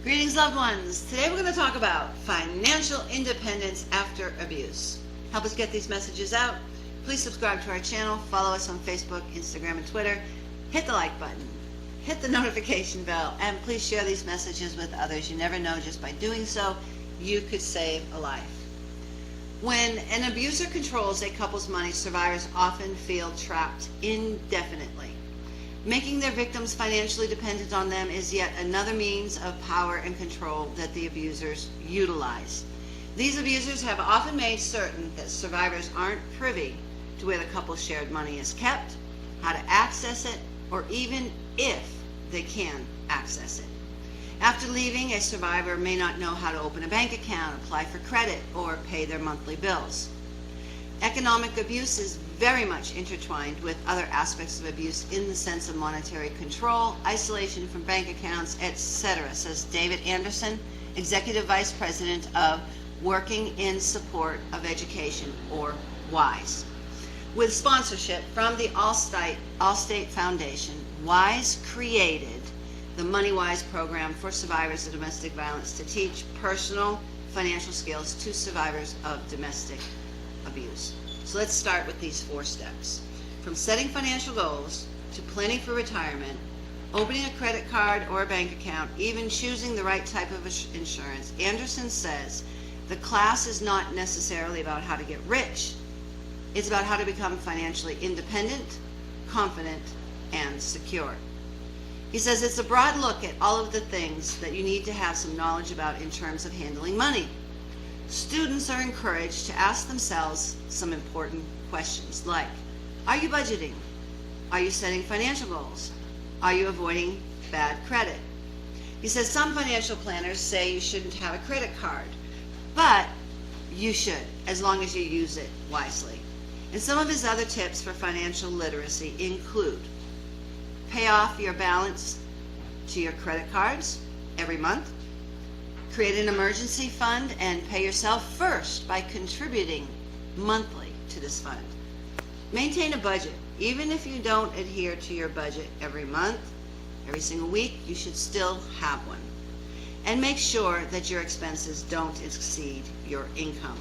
Greetings, loved ones. Today we're going to talk about financial independence after abuse. Help us get these messages out. Please subscribe to our channel, follow us on Facebook, Instagram, and Twitter. Hit the like button, hit the notification bell, and please share these messages with others. You never know, just by doing so, you could save a life. When an abuser controls a couple's money, survivors often feel trapped indefinitely. Making their victims financially dependent on them is yet another means of power and control that the abusers utilize. These abusers have often made certain that survivors aren't privy to where the couple's shared money is kept, how to access it, or even if they can access it. After leaving, a survivor may not know how to open a bank account, apply for credit, or pay their monthly bills. Economic abuse is very much intertwined with other aspects of abuse in the sense of monetary control, isolation from bank accounts, etc., says David Anderson, Executive Vice President of Working in Support of Education, or WISE. With sponsorship from the Allstate Foundation, WISE created the MoneyWise program for survivors of domestic violence to teach personal financial skills to survivors of domestic abuse. So let's start with these 4 steps. From setting financial goals to planning for retirement, opening a credit card or a bank account, even choosing the right type of insurance, Anderson says the class is not necessarily about how to get rich. It's about how to become financially independent, confident, and secure. He says it's a broad look at all of the things that you need to have some knowledge about in terms of handling money. Students are encouraged to ask themselves some important questions like, are you budgeting? Are you setting financial goals? Are you avoiding bad credit? He says some financial planners say you shouldn't have a credit card, but you should, as long as you use it wisely. And some of his other tips for financial literacy include pay off your balance to your credit cards every month, create an emergency fund and pay yourself first by contributing monthly to this fund. Maintain a budget. Even if you don't adhere to your budget every month, every single week, you should still have one. And make sure that your expenses don't exceed your income.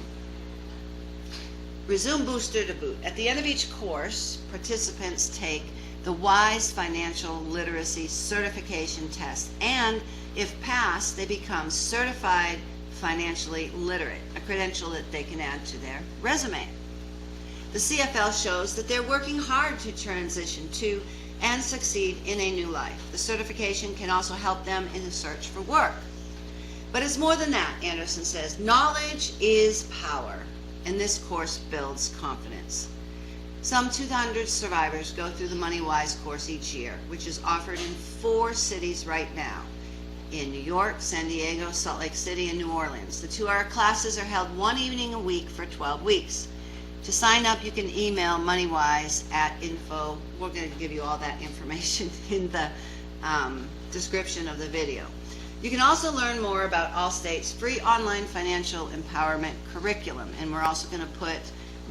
Resume Booster to Boot. At the end of each course, participants take the WISE Financial Literacy Certification Test, and if passed, they become certified financially literate, a credential that they can add to their resume. The CFL shows that they're working hard to transition to and succeed in a new life. The certification can also help them in the search for work. But it's more than that, Anderson says. Knowledge is power, and this course builds confidence. Some 200 survivors go through the MoneyWise course each year, which is offered in 4 cities right now, in New York, San Diego, Salt Lake City, and New Orleans. The 2-hour classes are held 1 evening a week for 12 weeks. To sign up, you can email MoneyWise at info. We're going to give you all that information in the description of the video. You can also learn more about Allstate's free online financial empowerment curriculum, and we're also going to put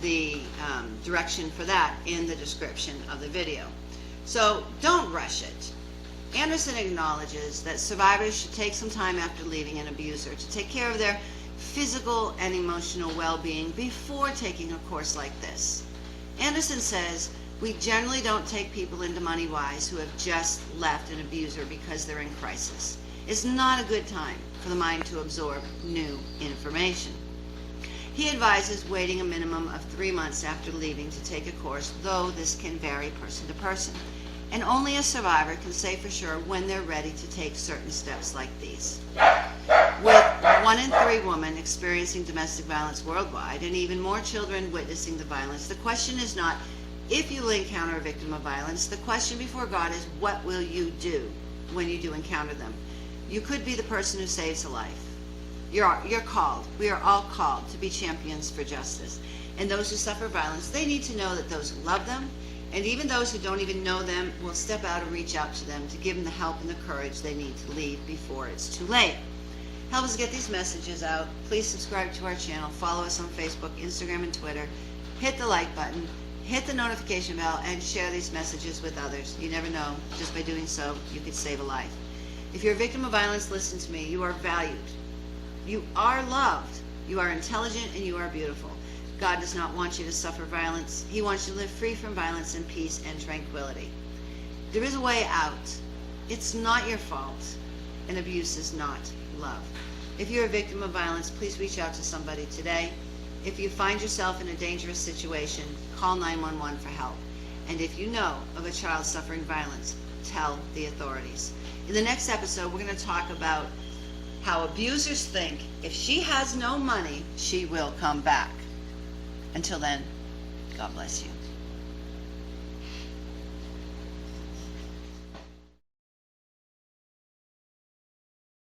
the direction for that in the description of the video. So don't rush it. Anderson acknowledges that survivors should take some time after leaving an abuser to take care of their physical and emotional well-being before taking a course like this. Anderson says, we generally don't take people into MoneyWise who have just left an abuser because they're in crisis. It's not a good time for the mind to absorb new information. He advises waiting a minimum of 3 months after leaving to take a course, though this can vary person to person. And only a survivor can say for sure when they're ready to take certain steps like these. With 1 in 3 women experiencing domestic violence worldwide, and even more children witnessing the violence, the question is not if you will encounter a victim of violence. The question before God is, what will you do when you do encounter them? You could be the person who saves a life. You're called. We are all called to be champions for justice. And those who suffer violence, they need to know that those who love them, and even those who don't even know them, will step out and reach out to them to give them the help and the courage they need to leave before it's too late. Help us get these messages out. Please subscribe to our channel. Follow us on Facebook, Instagram, and Twitter. Hit the like button. Hit the notification bell and share these messages with others. You never know. Just by doing so, you could save a life. If you're a victim of violence, listen to me. You are valued. You are loved. You are intelligent and you are beautiful. God does not want you to suffer violence. He wants you to live free from violence in peace and tranquility. There is a way out. It's not your fault. And abuse is not love. If you're a victim of violence, please reach out to somebody today. If you find yourself in a dangerous situation, call 911 for help. And if you know of a child suffering violence, tell the authorities. In the next episode, we're going to talk about how abusers think if she has no money, she will come back. Until then, God bless you.